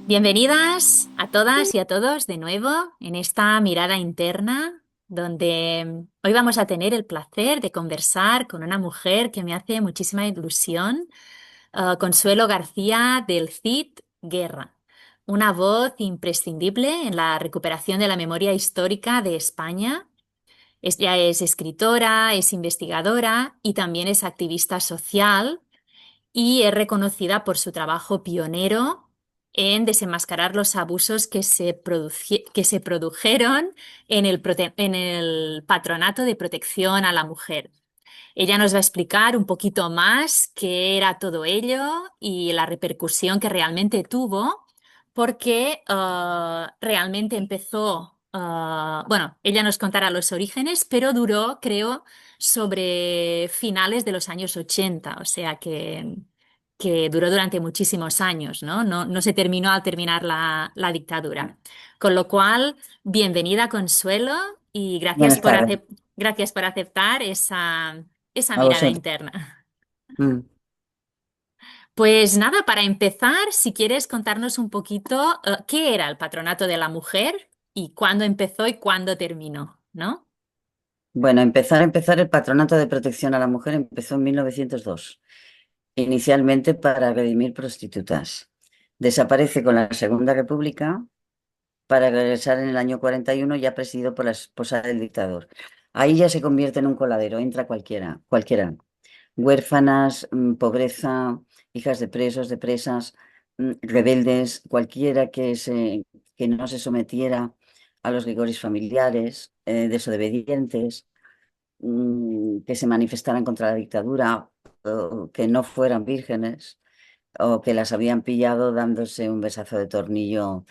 Bienvenidas a todas y a todos de nuevo en esta mirada interna, donde hoy vamos a tener el placer de conversar con una mujer que me hace muchísima ilusión, Consuelo García del CID Guerra, una voz imprescindible en la recuperación de la memoria histórica de España. Ella es escritora, es investigadora y también es activista social y es reconocida por su trabajo pionero en desenmascarar los abusos que se produjeron en en el Patronato de Protección a la Mujer. Ella nos va a explicar un poquito más qué era todo ello y la repercusión que realmente tuvo, porque realmente empezó, bueno, ella nos contará los orígenes, pero duró, creo, sobre finales de los años 80, o sea que duró durante muchísimos años, ¿no? No se terminó al terminar la dictadura. Con lo cual, bienvenida, Consuelo, y Buenas tardes, gracias por aceptar esa a mirada vosotros. interna. Mm. Pues nada, para empezar, si quieres contarnos un poquito, qué era el Patronato de la Mujer y cuándo empezó y cuándo terminó, ¿no? Bueno, empezar, el Patronato de Protección a la Mujer empezó en 1902, inicialmente para redimir prostitutas. Desaparece con la Segunda República para regresar en el año 41 ya presidido por la esposa del dictador. Ahí ya se convierte en un coladero, entra cualquiera. Huérfanas, pobreza, hijas de presos, de presas, rebeldes, cualquiera que no se sometiera a los rigores familiares, desobedientes, que se manifestaran contra la dictadura, o que no fueran vírgenes, o que las habían pillado dándose un besazo de tornillo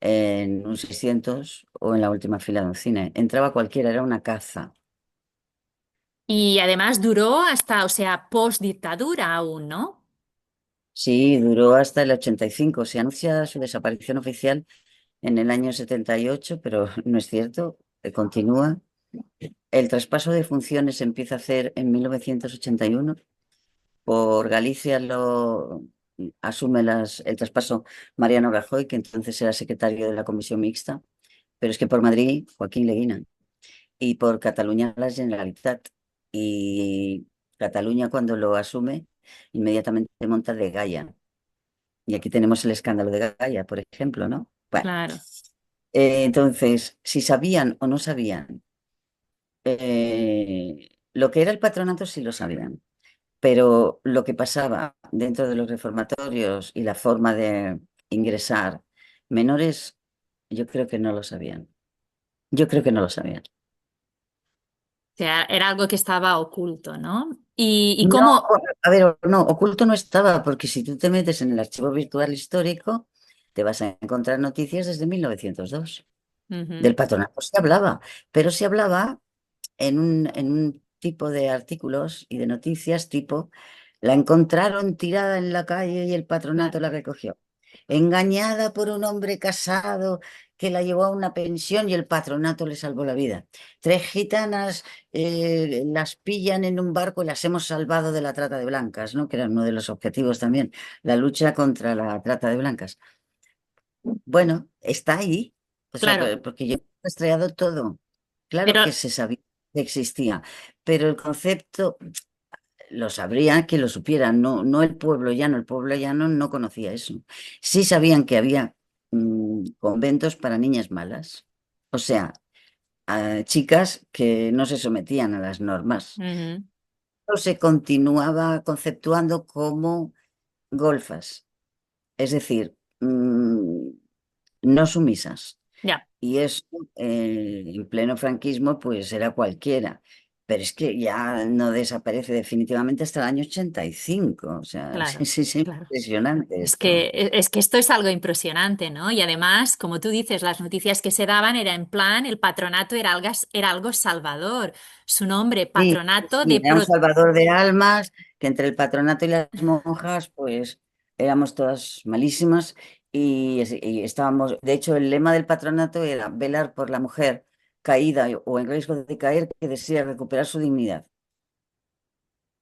en un 600 o en la última fila de un cine. Entraba cualquiera, era una caza. Y además duró hasta, o sea, post dictadura aún, ¿no? Sí, duró hasta el 85. Se anuncia su desaparición oficial en el año 78, pero no es cierto, continúa. El traspaso de funciones se empieza a hacer en 1981. Por Galicia lo asume el traspaso Mariano Rajoy, que entonces era secretario de la Comisión Mixta, pero es que por Madrid, Joaquín Leguina, y por Cataluña, la Generalitat. Y Cataluña, cuando lo asume, inmediatamente monta de Gaia. Y aquí tenemos el escándalo de Gaia, por ejemplo, ¿no? Bueno, Claro. entonces, si sabían o no sabían lo que era el patronato, sí lo sabían. Pero lo que pasaba dentro de los reformatorios y la forma de ingresar menores, yo creo que no lo sabían. Yo creo que no lo sabían. O sea, era algo que estaba oculto, ¿no? Y No, cómo, a ver, no, oculto no estaba, porque si tú te metes en el archivo virtual histórico, te vas a encontrar noticias desde 1902. ujú. Del patronato se hablaba, pero se hablaba en un tipo de artículos y de noticias tipo, la encontraron tirada en la calle y el patronato la recogió. Engañada por un hombre casado que la llevó a una pensión y el patronato le salvó la vida. Tres gitanas las pillan en un barco y las hemos salvado de la trata de blancas, ¿no? Que era uno de los objetivos también, la lucha contra la trata de blancas. Bueno, está ahí, o sea, Claro, porque yo he estrellado todo. Claro pero que se sabía que existía, pero el concepto lo sabría que lo supieran, no el pueblo llano no conocía eso. Sí sabían que había conventos para niñas malas, o sea, chicas que no se sometían a las normas. ujú, Pero se continuaba conceptuando como golfas, es decir, no sumisas. ya. Y eso, en pleno franquismo, pues era cualquiera. Pero es que ya no desaparece definitivamente hasta el año 85. O sea, sí, Claro, sí, es claro. impresionante esto. Es que esto es algo impresionante, ¿no? Y además, como tú dices, las noticias que se daban era en plan, el patronato era algo salvador. Su nombre, Sí, Patronato sí, de era un Pro... salvador de almas, que entre el patronato y las monjas, pues éramos todas malísimas y estábamos, de hecho, el lema del patronato era velar por la mujer caída o en riesgo de caer que desea recuperar su dignidad.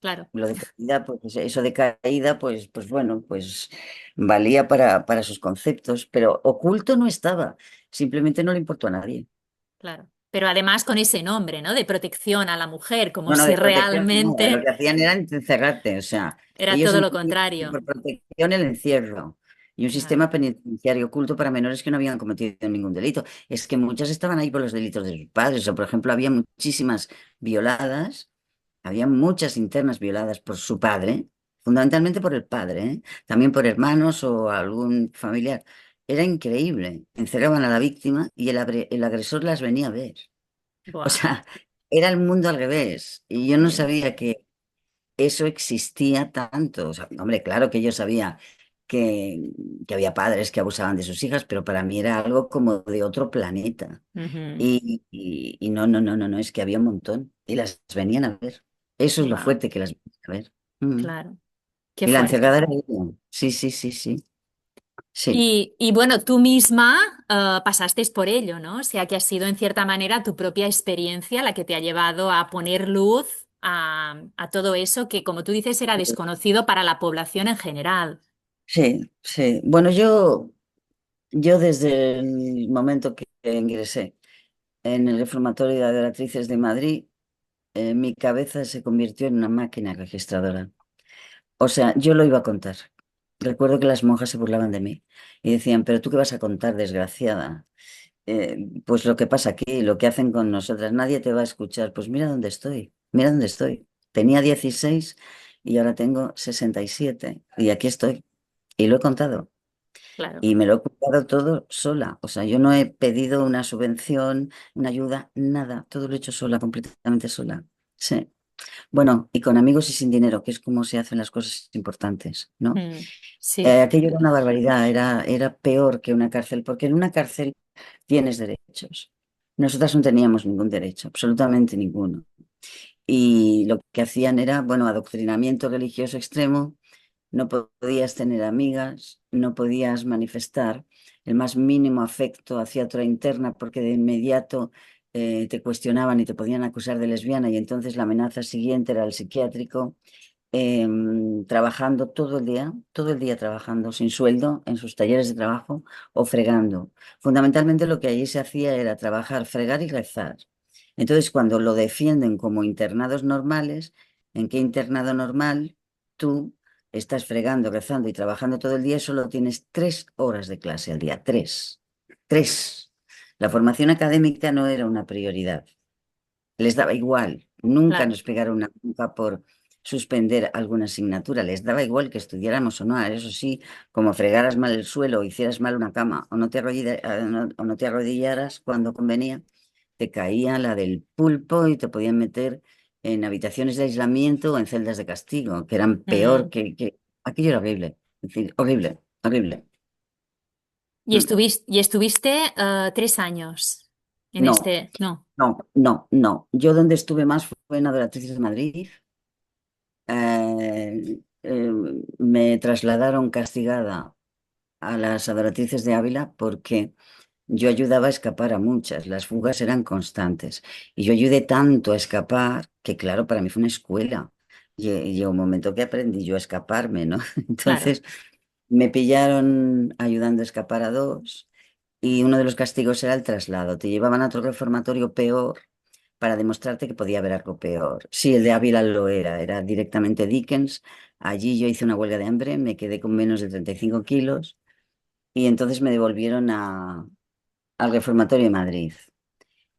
claro, Lo de caída, pues eso de caída, pues bueno, pues valía para sus conceptos, pero oculto no estaba, simplemente no le importó a nadie. claro. Pero además con ese nombre, ¿no? De protección a la mujer, como No, no, si de protección, nada. Lo realmente que hacían era encerrarte. O sea, era ellos todo lo entendían contrario. por protección el encierro y un Claro, sistema penitenciario oculto para menores que no habían cometido ningún delito. Es que muchas estaban ahí por los delitos de sus padres. O, por ejemplo, había muchísimas violadas, había muchas internas violadas por su padre, fundamentalmente por el padre, ¿eh? También por hermanos o algún familiar. Era increíble. Encerraban a la víctima y el agresor las venía a ver. O buah, sea, era el mundo al revés. Y yo no sí. sabía que eso existía tanto. O sea, hombre, claro que yo sabía que, que había padres que abusaban de sus hijas, pero para mí era algo como de otro planeta. Ujú. Y no, no, no, no, no, es que había un montón. Y las venían a ver. Eso es lo Wow, fuerte que las venían a ver. Mm. claro, qué Y la fuerte. encerrada era ella. Sí, sí, sí, sí. Sí. Y bueno, tú misma pasaste por ello, ¿no? O sea que ha sido en cierta manera tu propia experiencia la que te ha llevado a poner luz a todo eso que, como tú dices, era desconocido para la población en general. Sí, sí. Bueno, yo desde el momento que ingresé en el Reformatorio de Adoratrices de Madrid, mi cabeza se convirtió en una máquina registradora. O sea, yo lo iba a contar. Recuerdo que las monjas se burlaban de mí y decían, pero tú qué vas a contar, desgraciada. Pues lo que pasa aquí, lo que hacen con nosotras, nadie te va a escuchar. Pues mira dónde estoy, mira dónde estoy. Tenía 16 y ahora tengo 67 y aquí estoy. Y lo he contado. Claro. Y me lo he ocupado todo sola. O sea, yo no he pedido una subvención, una ayuda, nada. Todo lo he hecho sola, completamente sola. Sí. Bueno, y con amigos y sin dinero, que es como se hacen las cosas importantes, ¿no? Mm, sí, Aquello era una barbaridad, era peor que una cárcel, porque en una cárcel tienes derechos. Nosotras no teníamos ningún derecho, absolutamente ninguno. Y lo que hacían era, bueno, adoctrinamiento religioso extremo, no podías tener amigas, no podías manifestar el más mínimo afecto hacia otra interna porque de inmediato te cuestionaban y te podían acusar de lesbiana y entonces la amenaza siguiente era el psiquiátrico, trabajando todo el día trabajando sin sueldo en sus talleres de trabajo o fregando. Fundamentalmente lo que allí se hacía era trabajar, fregar y rezar. Entonces, cuando lo defienden como internados normales, ¿en qué internado normal tú estás fregando, rezando y trabajando todo el día? Solo tienes 3 horas de clase al día? Tres. Tres. La formación académica no era una prioridad. Les daba igual. Nunca claro. nos pegaron una bronca por suspender alguna asignatura. Les daba igual que estudiáramos o no. Eso sí, como fregaras mal el suelo, o hicieras mal una cama o no te arrodillaras cuando convenía, te caía la del pulpo y te podían meter en habitaciones de aislamiento o en celdas de castigo, que eran peor Mm. que... Aquello era horrible. Es decir, horrible, horrible. Mm. Y estuviste 3 años en No, este, no, no, no, no. Yo donde estuve más fue en Adoratrices de Madrid. Me trasladaron castigada a las adoratrices de Ávila porque yo ayudaba a escapar a muchas, las fugas eran constantes y yo ayudé tanto a escapar que claro, para mí fue una escuela. Y llegó un momento que aprendí yo a escaparme, ¿no? claro. Entonces me pillaron ayudando a escapar a dos y uno de los castigos era el traslado. Te llevaban a otro reformatorio peor para demostrarte que podía haber algo peor. Sí, el de Ávila lo era directamente Dickens. Allí yo hice una huelga de hambre, me quedé con menos de 35 kilos y entonces me devolvieron al reformatorio de Madrid.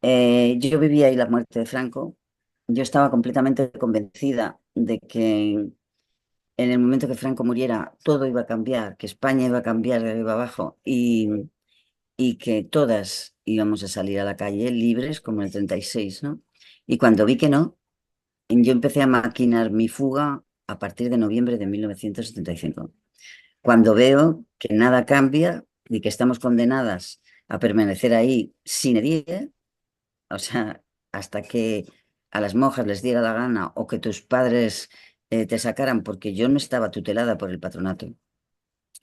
Yo vivía ahí la muerte de Franco. Yo estaba completamente convencida de que en el momento que Franco muriera todo iba a cambiar, que España iba a cambiar de arriba abajo y que todas íbamos a salir a la calle libres como en el 36, ¿no? Y cuando vi que no, yo empecé a maquinar mi fuga a partir de noviembre de 1975. Cuando veo que nada cambia y que estamos condenadas a permanecer ahí sin herir, o sea, hasta que a las monjas les diera la gana o que tus padres te sacaran, porque yo no estaba tutelada por el patronato. O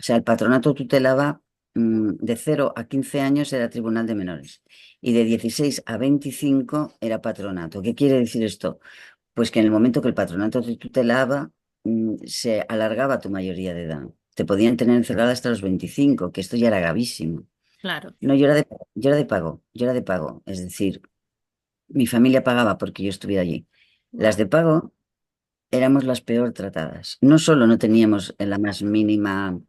sea, el patronato tutelaba de 0 a 15 años era tribunal de menores y de 16 a 25 era patronato. ¿Qué quiere decir esto? Pues que en el momento que el patronato te tutelaba, se alargaba tu mayoría de edad. Te podían tener encerrada hasta los 25, que esto ya era gravísimo. claro. No, yo era de pago, yo era de pago. Es decir, mi familia pagaba porque yo estuviera allí. Las Guau. de pago éramos las peor tratadas. No solo no teníamos la más mínima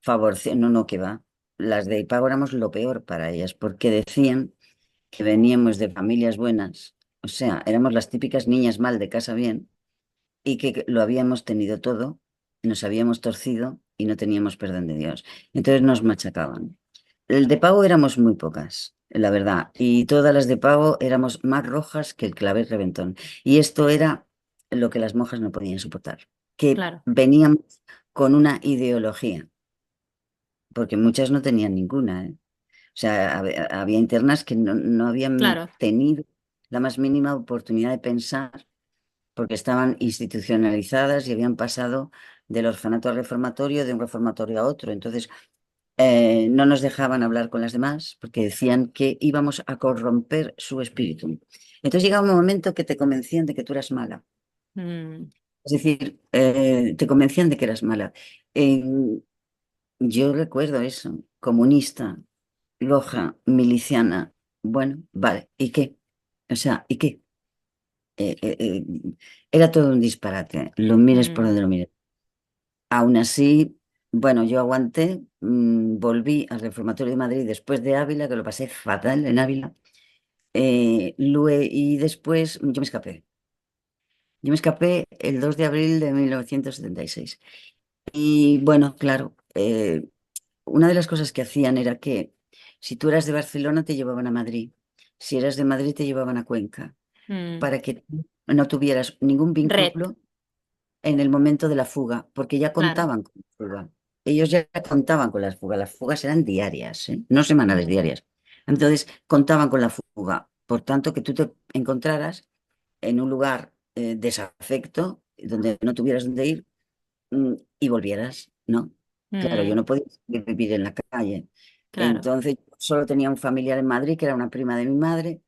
favorción, no, no, que va. Las de pago éramos lo peor para ellas, porque decían que veníamos de familias buenas, o sea, éramos las típicas niñas mal de casa bien, y que lo habíamos tenido todo, nos habíamos torcido y no teníamos perdón de Dios. Entonces nos machacaban. El de pago éramos muy pocas, la verdad, y todas las de pago éramos más rojas que el clavel reventón. Y esto era lo que las monjas no podían soportar, que Claro, veníamos con una ideología, porque muchas no tenían ninguna, ¿eh? O sea, había internas que no habían claro. tenido la más mínima oportunidad de pensar porque estaban institucionalizadas y habían pasado del orfanato al reformatorio, de un reformatorio a otro. Entonces, no nos dejaban hablar con las demás porque decían que íbamos a corromper su espíritu. Entonces llegaba un momento que te convencían de que tú eras mala. Mm, Es decir, te convencían de que eras mala. Eh, yo recuerdo eso, comunista, loja, miliciana. Bueno, vale, ¿y qué? O sea, ¿y qué? Eh, eh, eh, era todo un disparate, lo mires por mm. donde lo mires. Aún así, bueno, yo aguanté, volví al Reformatorio de Madrid después de Ávila, que lo pasé fatal en Ávila, y después yo me escapé. Yo me escapé el 2 de abril de 1976. Y bueno, claro, una de las cosas que hacían era que si tú eras de Barcelona te llevaban a Madrid, si eras de Madrid te llevaban a Cuenca, Mm. para que tú no tuvieras ningún Red, vínculo en el momento de la fuga, porque ya claro. contaban con la fuga. Ellos ya contaban con las fugas eran diarias, ¿eh? No semanales, Mm, diarias. Entonces, contaban con la fuga. Por tanto, que tú te encontraras en un lugar desafecto, donde no tuvieras dónde ir, y volvieras, ¿no? Claro, yo mm, no podía vivir en la calle. claro. Entonces, solo tenía un familiar en Madrid, que era una prima de mi madre,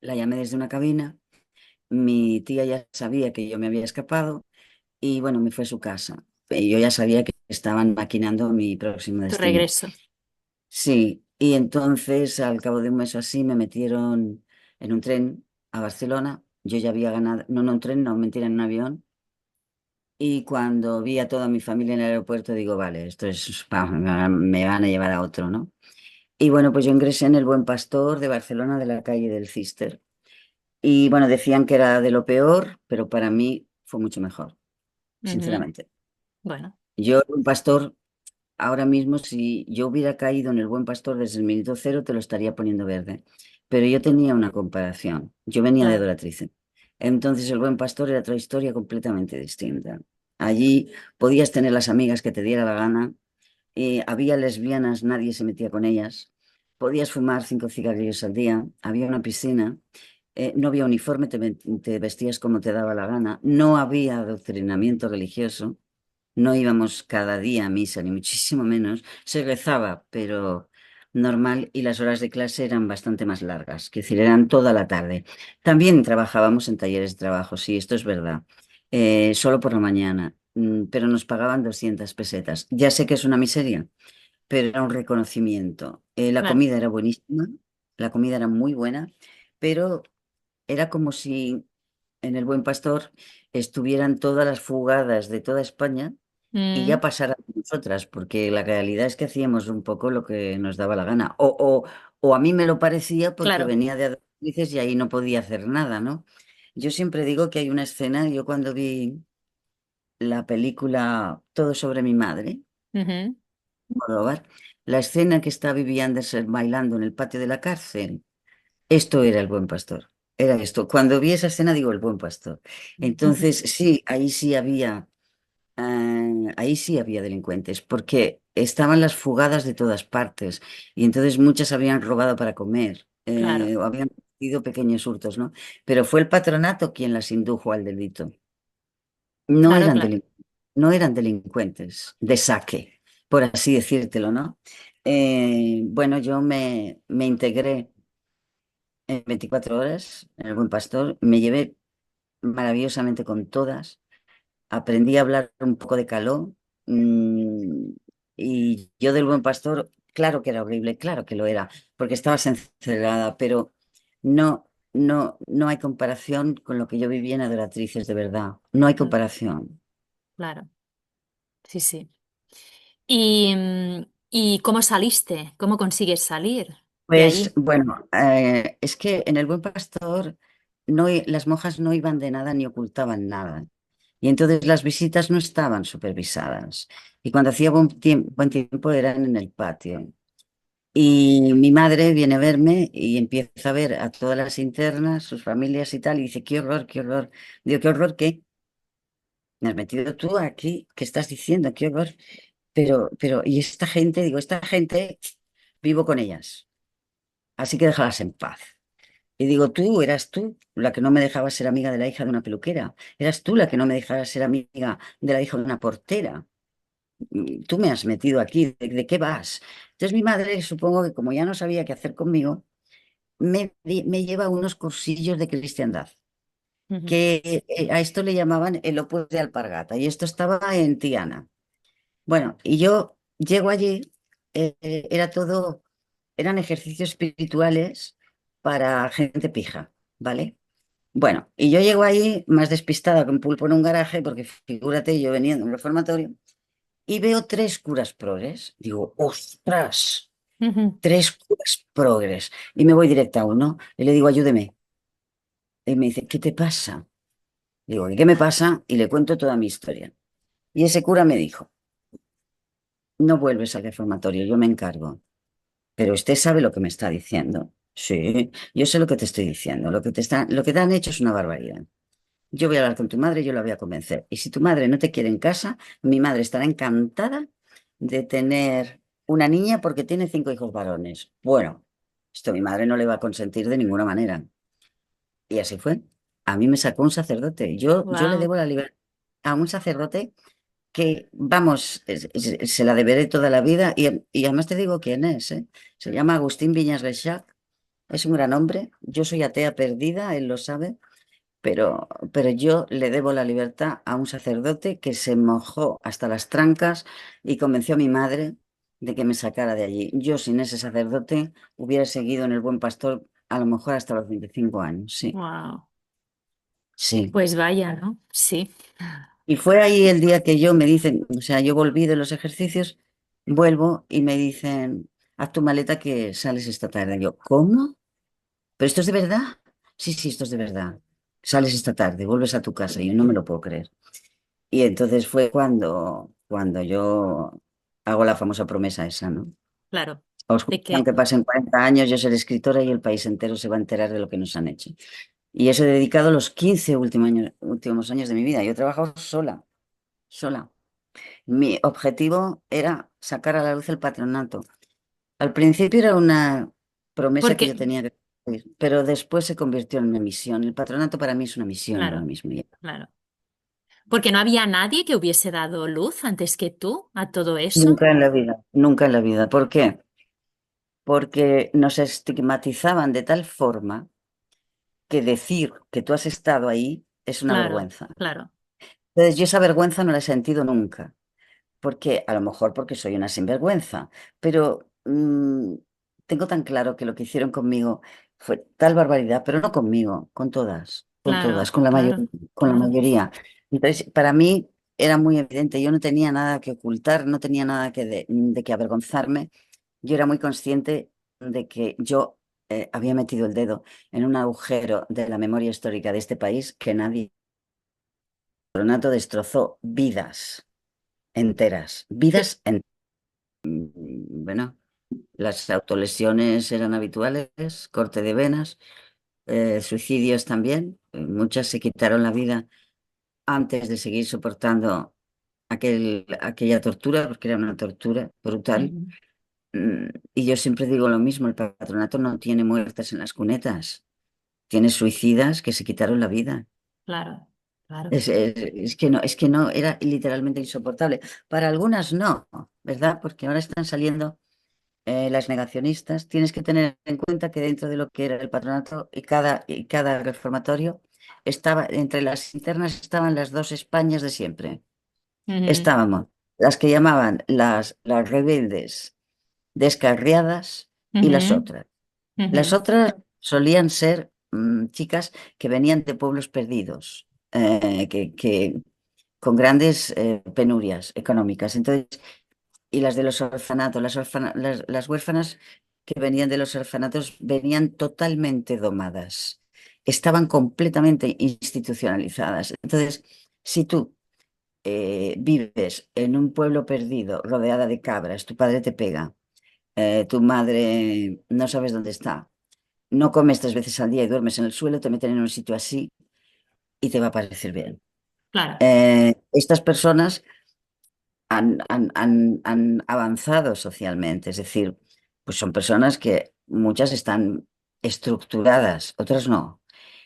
la llamé desde una cabina, mi tía ya sabía que yo me había escapado, y bueno, me fue a su casa. Yo ya sabía que estaban maquinando mi próximo Tu destino. regreso. Sí, y entonces al cabo de un mes o así me metieron en un tren a Barcelona. Yo ya había ganado, no, no, un tren, no, mentira, en un avión. Y cuando vi a toda mi familia en el aeropuerto, digo, vale, esto es, vamos, me van a llevar a otro, ¿no? Y bueno, pues yo ingresé en el Buen Pastor de Barcelona, de la calle del Cister. Y bueno, decían que era de lo peor, pero para mí fue mucho mejor, Ujú. sinceramente. Bueno, Yo, el Buen Pastor, ahora mismo, si yo hubiera caído en el Buen Pastor desde el minuto cero, te lo estaría poniendo verde. Pero yo tenía una comparación. Yo venía de claro. Adoratrice. Entonces el Buen Pastor era otra historia completamente distinta. Allí podías tener las amigas que te diera la gana. Había lesbianas, nadie se metía con ellas. Podías fumar 5 cigarrillos al día. Había una piscina. No había uniforme, te vestías como te daba la gana. No había adoctrinamiento religioso. No íbamos cada día a misa, ni muchísimo menos. Se rezaba, pero normal, y las horas de clase eran bastante más largas, es decir, eran toda la tarde. También trabajábamos en talleres de trabajo, sí, esto es verdad. Solo por la mañana, pero nos pagaban 200 pesetas. Ya sé que es una miseria, pero era un reconocimiento. La Claro. comida era buenísima, la comida era muy buena, pero era como si en el Buen Pastor estuvieran todas las fugadas de toda España y Mm, ya pasara a nosotras, porque la realidad es que hacíamos un poco lo que nos daba la gana. O a mí me lo parecía porque claro. venía de actrices y ahí no podía hacer nada, ¿no? Yo siempre digo que hay una escena, yo cuando vi la película Todo sobre mi madre, Ujú. Almodóvar, la escena que está Vivi Anderson bailando en el patio de la cárcel, esto era el Buen Pastor. Era esto. Cuando vi esa escena digo el Buen Pastor. Entonces, sí, ahí sí había delincuentes, porque estaban las fugadas de todas partes y entonces muchas habían robado para comer, Claro, o habían cometido pequeños hurtos, ¿no? Pero fue el patronato quien las indujo al delito. No claro, eran claro. delin- no eran delincuentes de saque, por así decírtelo, ¿no? Bueno, yo me integré en 24 horas en el Buen Pastor, me llevé maravillosamente con todas. Aprendí a hablar un poco de caló. mm, y yo del Buen Pastor, claro que era horrible, claro que lo era, porque estabas encerrada, pero no hay comparación con lo que yo viví en Adoratrices, de verdad. No hay Mm, comparación. claro, sí, sí. ¿Y cómo saliste? ¿Cómo consigues salir de Pues allí? bueno, es que en el Buen Pastor las monjas no iban de nada ni ocultaban nada. Y entonces las visitas no estaban supervisadas. Y cuando hacía buen tiempo eran en el patio. Y mi madre viene a verme y empieza a ver a todas las internas, sus familias y tal, y dice, qué horror, qué horror. Digo, qué horror, ¿qué? ¿Me has metido tú aquí? ¿Qué estás diciendo? Qué horror. Y esta gente, digo, esta gente, vivo con ellas. Así que déjalas en paz. Y digo, eras tú la que no me dejaba ser amiga de la hija de una peluquera. Eras tú la que no me dejaba ser amiga de la hija de una portera. Tú me has metido aquí. ¿De qué vas? Entonces mi madre, supongo que como ya no sabía qué hacer conmigo, me lleva a unos cursillos de cristiandad, Ujú. que a esto le llamaban el Opus de Alpargata, y esto estaba en Tiana. Bueno, y yo llego allí, era todo, eran ejercicios espirituales para gente pija, ¿vale? Bueno, y yo llego ahí más despistada que un pulpo en un garaje, porque figúrate, yo venía de un reformatorio, y veo tres curas progres. Digo, ¡ostras! Ujú. Tres curas progres. Y me voy directa a uno y le digo, ayúdeme. Y me dice, ¿qué te pasa? Digo, ¿qué me pasa? Y le cuento toda mi historia. Y ese cura me dijo, no vuelves al reformatorio, yo me encargo. Pero usted sabe lo que me está diciendo. Sí, yo sé lo que te estoy diciendo. Lo que te han hecho es una barbaridad. Yo voy a hablar con tu madre y yo la voy a convencer. Y si tu madre no te quiere en casa, mi madre estará encantada de tener una niña porque tiene 5 hijos varones. Bueno, esto mi madre no le va a consentir de ninguna manera. Y así fue. A mí me sacó un sacerdote. Yo le Wow. debo la libertad a un sacerdote que, vamos, se la deberé toda la vida. Y además te digo quién es, ¿eh? Se llama Agustín Viñas Reixac. Es un gran hombre. Yo soy atea perdida, él lo sabe. Pero yo le debo la libertad a un sacerdote que se mojó hasta las trancas y convenció a mi madre de que me sacara de allí. Yo sin ese sacerdote hubiera seguido en el Buen Pastor a lo mejor hasta los 25 años, sí, Wow. sí. Pues vaya, ¿no? Sí. Y fue ahí el día que yo me dicen, o sea, yo volví de los ejercicios, vuelvo y me dicen, haz tu maleta que sales esta tarde. Yo, ¿cómo? ¿Pero esto es de verdad? Sí, sí, esto es de verdad. Sales esta tarde, vuelves a tu casa. Y yo no me lo puedo creer. Y entonces fue cuando yo hago la famosa promesa esa, ¿no? Claro. Os juro De que que, aunque pasen 40 años, yo seré escritora y el país entero se va a enterar de lo que nos han hecho. Y eso he dedicado los 15 últimos años de mi vida. Yo he trabajado sola, sola. Mi objetivo era sacar a la luz el patronato. Al principio era una promesa que porque, yo tenía que cumplir, pero después se convirtió en una misión. El patronato para mí es una misión ahora claro, mismo. Ya. claro. Porque no había nadie que hubiese dado luz antes que tú a todo eso. Nunca en la vida, nunca en la vida. ¿Por qué? Porque nos estigmatizaban de tal forma que decir que tú has estado ahí es una Claro, vergüenza. claro, Entonces, yo esa vergüenza no la he sentido nunca, porque a lo mejor porque soy una sinvergüenza, pero tengo tan claro que lo que hicieron conmigo fue tal barbaridad, pero no conmigo, con todas, claro, claro, con la claro, mayoría. Entonces, para mí era muy evidente, yo no tenía nada que ocultar, no tenía nada de que avergonzarme. Yo era muy consciente de que yo había metido el dedo en un agujero de la memoria histórica de este país que nadie. El patronato destrozó vidas enteras, que- vidas enteras. Bueno, las autolesiones eran habituales, corte de venas, suicidios también. Muchas se quitaron la vida antes de seguir soportando aquella tortura, porque era una tortura brutal. Ujú. Y yo siempre digo lo mismo, el patronato no tiene muertes en las cunetas, tiene suicidas que se quitaron la vida. Claro, claro, Es que no, era literalmente insoportable. Para algunas no, ¿verdad? Porque ahora están saliendo las negacionistas. Tienes que tener en cuenta que dentro de lo que era el patronato y cada reformatorio entre las internas estaban las dos Españas de siempre. Ujú, Estábamos las que llamaban las rebeldes descarriadas y las ujú, otras. Las ujú. otras solían ser chicas que venían de pueblos perdidos, con grandes penurias económicas. Entonces, y las de los orfanatos, las huérfanas que venían de los orfanatos venían totalmente domadas, estaban completamente institucionalizadas. Entonces, si tú vives en un pueblo perdido, rodeada de cabras, tu padre te pega, tu madre no sabes dónde está, no comes 3 veces al día y duermes en el suelo, te meten en un sitio así y te va a parecer bien. Claro, Estas personas han avanzado socialmente, es decir, pues son personas que muchas están estructuradas, otras no,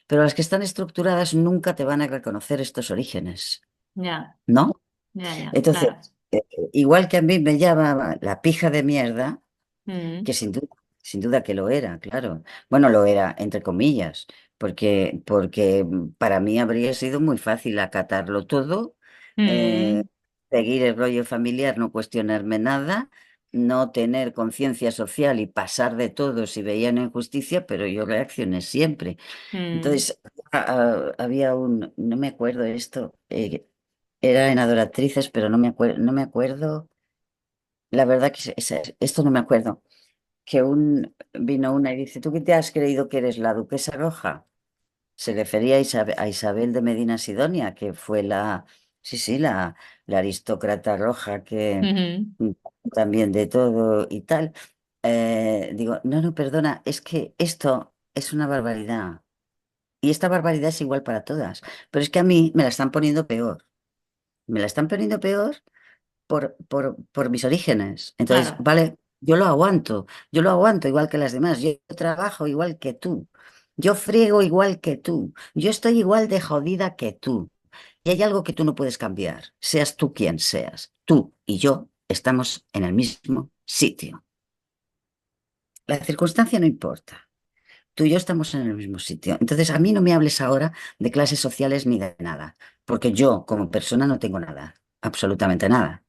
pero las que están estructuradas nunca te van a reconocer estos orígenes, ya, ¿no? ya, Entonces, claro. igual que a mí me llama la pija de mierda, Mm, que sin duda que lo era, claro. Bueno, lo era, entre comillas, porque para mí habría sido muy fácil acatarlo todo, eh, mm, seguir el rollo familiar, no cuestionarme nada, no tener conciencia social y pasar de todo si veía una injusticia, pero yo reaccioné siempre. mm. Entonces, había no me acuerdo esto, era en Adoratrices, pero no me acuerdo, la verdad que esto no me acuerdo que vino una y dice, ¿tú qué te has creído que eres la duquesa roja? Se refería a Isabel de Medina Sidonia, que fue sí, sí, la aristócrata roja que Ujú. también de todo y tal. Digo, no, no, perdona, es que esto es una barbaridad. Y esta barbaridad es igual para todas. Pero es que a mí me la están poniendo peor. Me la están poniendo peor por mis orígenes. Entonces, Claro, vale, yo lo aguanto igual que las demás, yo trabajo igual que tú, yo friego igual que tú, yo estoy igual de jodida que tú. Y hay algo que tú no puedes cambiar, seas tú quien seas. Tú y yo estamos en el mismo sitio. La circunstancia no importa. Tú y yo estamos en el mismo sitio. Entonces, a mí no me hables ahora de clases sociales ni de nada, porque yo como persona no tengo nada, absolutamente nada.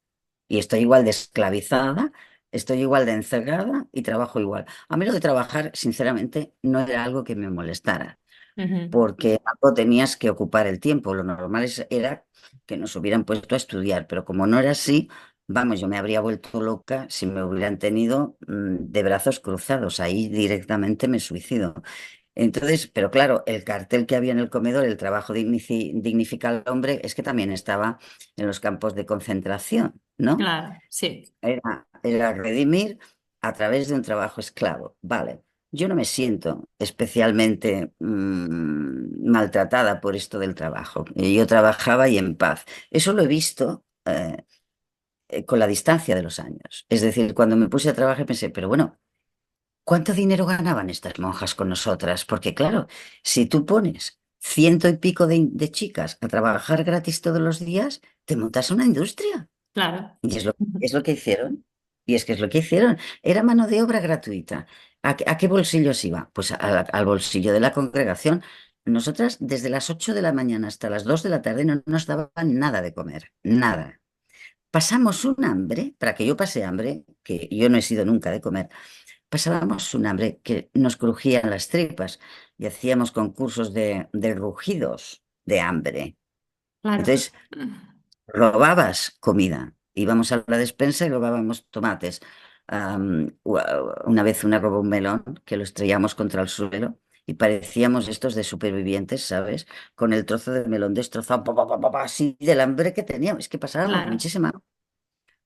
Y estoy igual de esclavizada, estoy igual de encerrada y trabajo igual. A mí lo de trabajar, sinceramente, no era algo que me molestara, ujú, porque algo tenías que ocupar el tiempo. Lo normal era que nos hubieran puesto a estudiar, pero como no era así, vamos, yo me habría vuelto loca si me hubieran tenido de brazos cruzados. Ahí directamente me suicido. Entonces, pero claro, el cartel que había en el comedor, el trabajo dignifica al hombre, es que también estaba en los campos de concentración, ¿no? claro, sí, Era redimir a través de un trabajo esclavo. Vale, yo no me siento especialmente maltratada por esto del trabajo. Yo trabajaba y en paz. Eso lo he visto con la distancia de los años. Es decir, cuando me puse a trabajar pensé, pero bueno, ¿cuánto dinero ganaban estas monjas con nosotras? Porque claro, si tú pones ciento y pico de chicas a trabajar gratis todos los días, te montas una industria. claro. Y es lo que hicieron. Y es que es lo que hicieron. Era mano de obra gratuita. ¿A qué bolsillos iba? Pues al bolsillo de la congregación. Nosotras, desde las 8 de la mañana hasta las 2 de la tarde, no nos daban nada de comer. Nada. Pasamos un hambre, para que yo pase hambre, que yo no he sido nunca de comer, pasábamos un hambre que nos crujían las tripas y hacíamos concursos de rugidos de hambre. Claro, Entonces, robabas comida. Íbamos a la despensa y robábamos tomates. Una vez una robó un melón que lo estrellamos contra el suelo y parecíamos estos de supervivientes, ¿sabes? Con el trozo de melón destrozado, así del hambre que teníamos. Es que pasábamos claro, muchísima,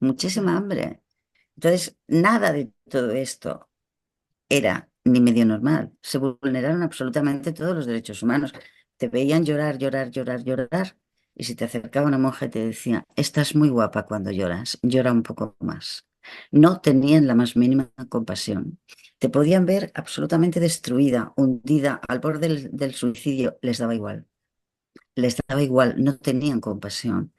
muchísima claro, hambre. Entonces, nada de todo esto era ni medio normal. Se vulneraron absolutamente todos los derechos humanos. Te veían llorar, llorar, llorar, llorar. Y si te acercaba una monja y te decía, estás muy guapa cuando lloras, llora un poco más. No tenían la más mínima compasión. Te podían ver absolutamente destruida, hundida, al borde del suicidio. Les daba igual. Les daba igual. No tenían compasión.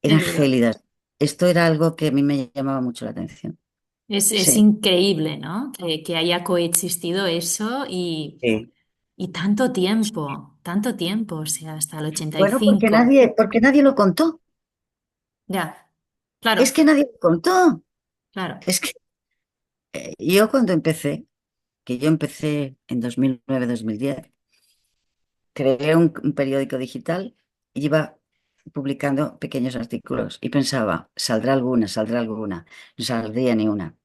es Eran verdad. gélidas. Esto era algo que a mí me llamaba mucho la atención. Es Sí, increíble, ¿no? Que haya coexistido eso sí. y tanto tiempo. tanto tiempo, o sea, hasta el ochenta y Bueno, cinco. porque nadie lo contó. Ya, Es claro, que nadie lo contó. claro. Es que yo cuando empecé, que yo empecé en 2009-2010, creé un periódico digital y iba publicando pequeños artículos y pensaba, saldrá alguna, no saldría ni una.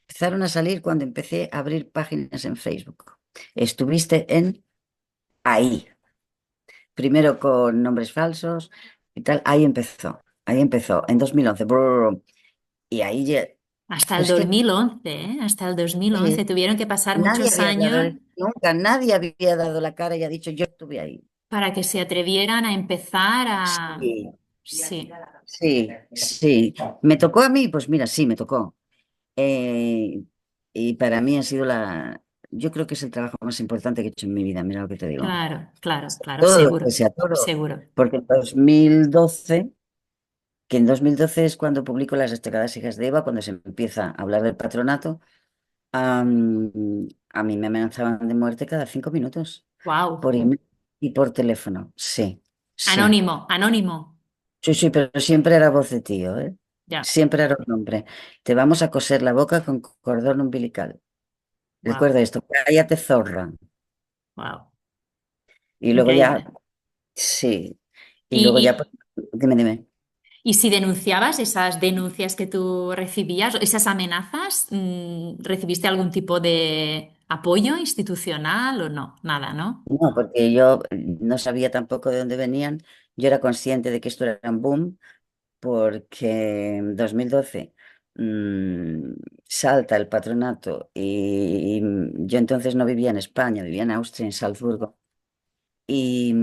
Empezaron a salir cuando empecé a abrir páginas en Facebook. Estuviste en ahí, primero con nombres falsos y tal, ahí empezó, en 2011. Brrr, y ahí ya, Hasta el es que 2011, ¿eh? Hasta el 2011 eh, tuvieron que pasar nadie muchos había hablado años de eso, nunca, nadie había dado la cara y ha dicho, yo estuve ahí. para que se atrevieran a empezar a... Sí, Sí, sí, sí. ¿Me tocó a mí? Pues mira, sí, me tocó. Eh, y para mí ha sido yo creo que es el trabajo más importante que he hecho en mi vida, mira lo que te digo. claro, claro, claro, Todo, seguro, pese a todo. seguro. Porque en 2012, que en 2012 es cuando publico Las destacadas hijas de Eva, cuando se empieza a hablar del patronato, am, a mí me amenazaban de muerte cada 5 minutos, Wow. por email y por teléfono. Sí, sí. Anónimo, anónimo. Sí, sí, pero siempre era voz de tío, ¿eh? Ya, Siempre era un hombre. Te vamos a coser la boca con cordón umbilical. wow, Recuerda esto, cállate zorra. wow. Y luego ya, Increíble. sí. Y luego ya, pues, ¿Y, dime, dime. y si denunciabas esas denuncias que tú recibías, esas amenazas, ¿recibiste algún tipo de apoyo institucional o no? Nada, ¿no? No, porque yo no sabía tampoco de dónde venían. Yo era consciente de que esto era un boom, porque en 2012 mm, salta el patronato y yo entonces no vivía en España, vivía en Austria, en Salzburgo. Y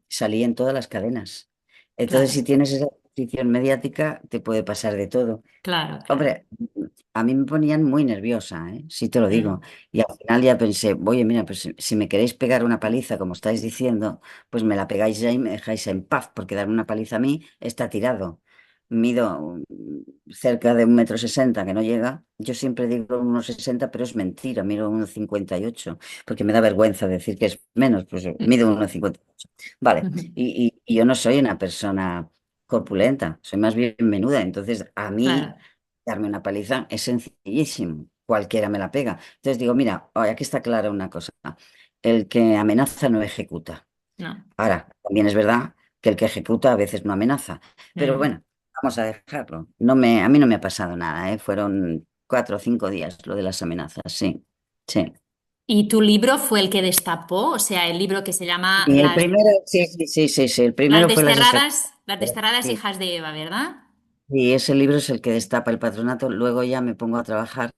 salí en todas las cadenas. Entonces, Claro, si tienes esa posición mediática, te puede pasar de todo. claro, claro. Hombre, a mí me ponían muy nerviosa, ¿eh? Sí te lo digo. Mm, Y al final ya pensé, oye, mira, pues si me queréis pegar una paliza, como estáis diciendo, pues me la pegáis ya y me dejáis en paz, porque darme una paliza a mí está tirado. Mido cerca de 1,60 m, que no llega. Yo siempre digo 1,60 m, pero es mentira, mido 1,58 m, porque me da vergüenza decir que es menos, pues mido 1,58 m. Vale, ujú. y yo no soy una persona corpulenta, soy más bien menuda, entonces a mí Claro, darme una paliza es sencillísimo, cualquiera me la pega. Entonces digo, mira, aquí está clara una cosa, el que amenaza no ejecuta. no. Ahora, también es verdad que el que ejecuta a veces no amenaza, pero Mm. bueno, vamos a dejarlo. A mí no me ha pasado nada, ¿eh? Fueron 4 o 5 días lo de las amenazas, sí, sí. ¿Y tu libro fue el que destapó? O sea, el libro que se llama Y el primero, sí, sí, sí, sí, sí, el primero fue Las desterradas sí, hijas de Eva, ¿verdad? y ese libro es el que destapa el patronato. Luego ya me pongo a trabajar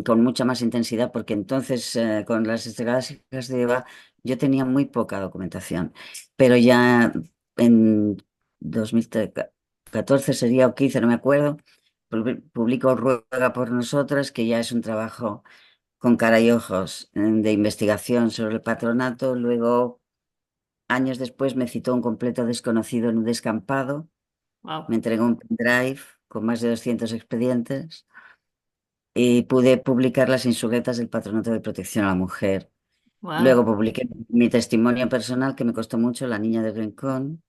con mucha más intensidad, porque entonces con las destacadas hijas de Eva yo tenía muy poca documentación, pero ya en 2014 sería o 15, no me acuerdo, publico Ruega por nosotras, que ya es un trabajo con cara y ojos de investigación sobre el patronato. Luego, años después, me citó un completo desconocido en un descampado, me Wow, entregó un pendrive con más de 200 expedientes y pude publicar Las insurrectas del Patronato de Protección a la Mujer. Luego wow. publiqué mi testimonio personal, que me costó mucho, La niña del rincón.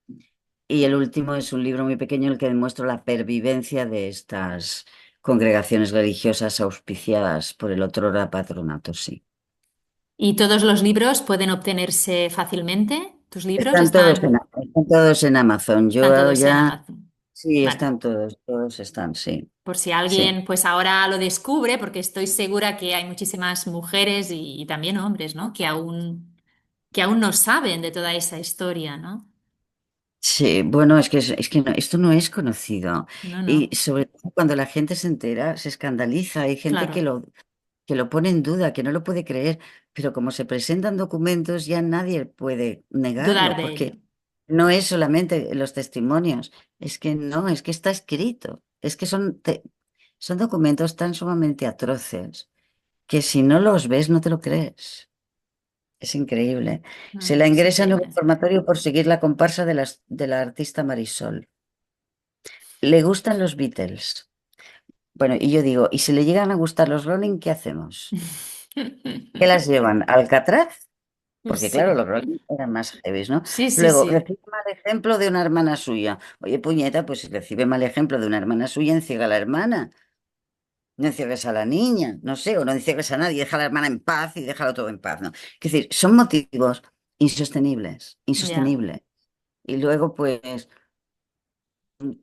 Y el último es un libro muy pequeño en el que demuestro la pervivencia de estas congregaciones religiosas auspiciadas por el otrora patronato, sí. ¿Y todos los libros pueden obtenerse fácilmente? ¿Tus libros Están todos en Amazon. están Yo todos en ya, Amazon? sí, Vale. están todos están, sí, Por si sí. alguien pues ahora lo descubre, porque estoy segura que hay muchísimas mujeres y también hombres, ¿no? Que aún no saben de toda esa historia, ¿no? Sí, bueno, es que esto no es conocido. No, Y no. sobre todo cuando la gente se entera, se escandaliza. Hay gente Claro. que lo pone en duda, que no lo puede creer, pero como se presentan documentos, ya nadie puede Dudar negarlo, de ello. porque no es solamente los testimonios, es que no, es que está escrito. Es que son documentos tan sumamente atroces que si no los ves no te lo crees. Es increíble. No, Se no, la es ingresa en un increíble. reformatorio por seguir la comparsa de la artista Marisol. Le gustan los Beatles. Bueno, y yo digo, ¿y si le llegan a gustar los Rolling, qué hacemos? ¿Qué las llevan? ¿A Alcatraz? Porque claro, Sí, los Rolling eran más heavies, ¿no? sí, sí, Luego, sí. recibe mal ejemplo de una hermana suya. Oye, puñeta, pues si recibe mal ejemplo de una hermana suya, enciega a la hermana. No encierres a la niña, no sé, o no encierres a nadie, deja a la hermana en paz y déjalo todo en paz, ¿no? Es decir, son motivos insostenibles, Ya, insostenibles. Y luego, pues,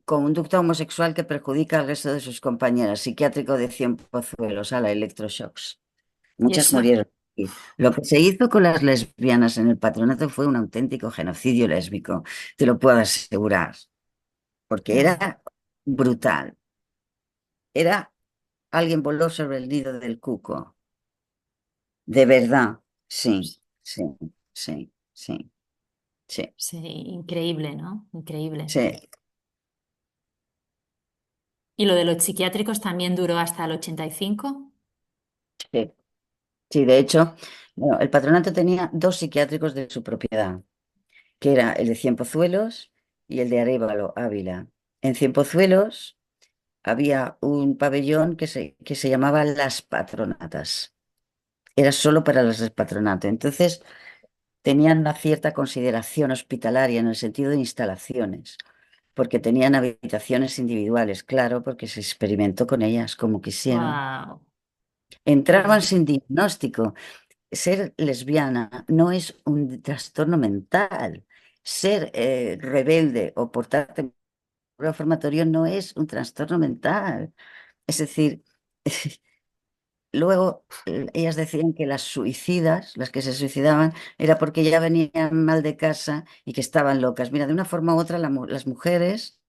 conducta homosexual que perjudica al resto de sus compañeras, psiquiátrico de 100 pozuelos, a la electroshocks. y Muchas eso, murieron. Y lo que se hizo con las lesbianas en el patronato fue un auténtico genocidio lésbico, te lo puedo asegurar, porque claro, era brutal. Era alguien voló sobre el nido del cuco. De verdad, sí, sí, sí, sí, sí, sí, increíble, ¿no? Increíble. sí, ¿Y lo de los psiquiátricos también duró hasta el 85? sí. Sí, de hecho, bueno, el patronato tenía dos psiquiátricos de su propiedad, que era el de Cienpozuelos y el de Arévalo, Ávila. En Cienpozuelos había un pabellón que se llamaba Las Patronatas. Era solo para las del patronato. Entonces, tenían una cierta consideración hospitalaria en el sentido de instalaciones, porque tenían habitaciones individuales, claro, porque se experimentó con ellas como quisieron. ¡Wow! Entraban sin diagnóstico. Ser lesbiana no es un trastorno mental. Ser rebelde o portarte en un reformatorio no es un trastorno mental. Es decir, luego ellas decían que las suicidas, las que se suicidaban, era porque ya venían mal de casa y que estaban locas. Mira, de una forma u otra las mujeres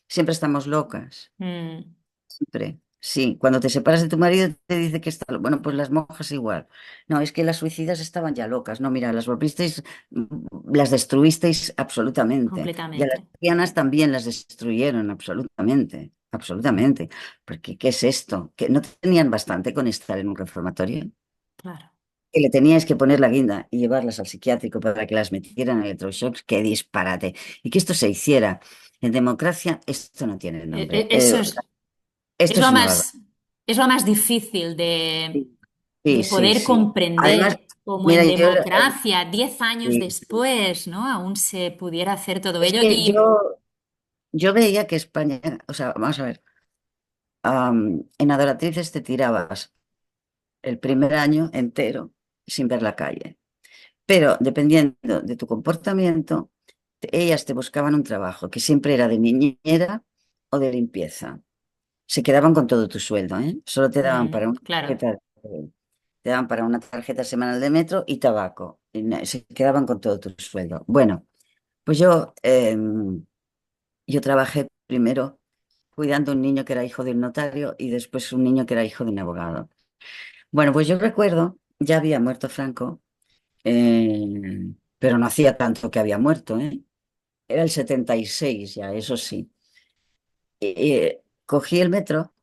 siempre estamos locas. Mm, Siempre. Sí, cuando te separas de tu marido te dice que está. Bueno, pues las monjas igual. No, es que las suicidas estaban ya locas. No, mira, las volvisteis, las destruisteis absolutamente. Y a las completamente, cristianas también las destruyeron absolutamente. Absolutamente. Porque, ¿qué es esto? ¿Que no tenían bastante con estar en un reformatorio? claro. Que le teníais que poner la guinda y llevarlas al psiquiátrico para que las metieran en electroshocks. ¡Qué disparate! Y que esto se hiciera. En democracia, esto no tiene nombre. Eso Esto es es una barbaridad. es lo más difícil de Sí, sí, poder sí. Además, comprender, como mira, en yo, democracia, 10 años sí, después, ¿no? Aún se pudiera hacer todo es ello. que Y yo veía que España, o sea, vamos a ver, en Adoratrices te tirabas el primer año entero sin ver la calle, pero dependiendo de tu comportamiento, ellas te buscaban un trabajo que siempre era de niñera o de limpieza. Se quedaban con todo tu sueldo, ¿eh? Solo te daban para una claro, tarjeta, te daban para una tarjeta semanal de metro y tabaco. Y se quedaban con todo tu sueldo. Bueno, pues yo trabajé primero cuidando a un niño que era hijo de un notario y después un niño que era hijo de un abogado. Bueno, pues yo recuerdo, ya había muerto Franco, pero no hacía tanto que había muerto, ¿eh? Era el 76 ya, eso sí. Cogí el metro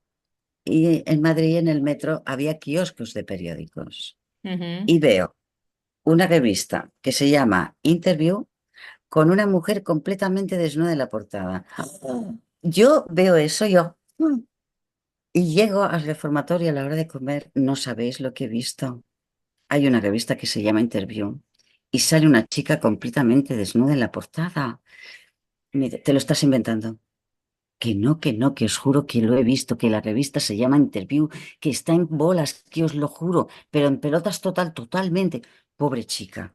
y en Madrid en el metro había kioscos de periódicos ujú, y veo una revista que se llama Interview con una mujer completamente desnuda en la portada. Yo veo eso, y llego al reformatorio a la hora de comer, no sabéis lo que he visto. Hay una revista que se llama Interview y sale una chica completamente desnuda en la portada. Te lo estás inventando. Que no, que os juro que lo he visto, que la revista se llama Interview, que está en bolas, que os lo juro, pero en pelotas totalmente. Pobre chica.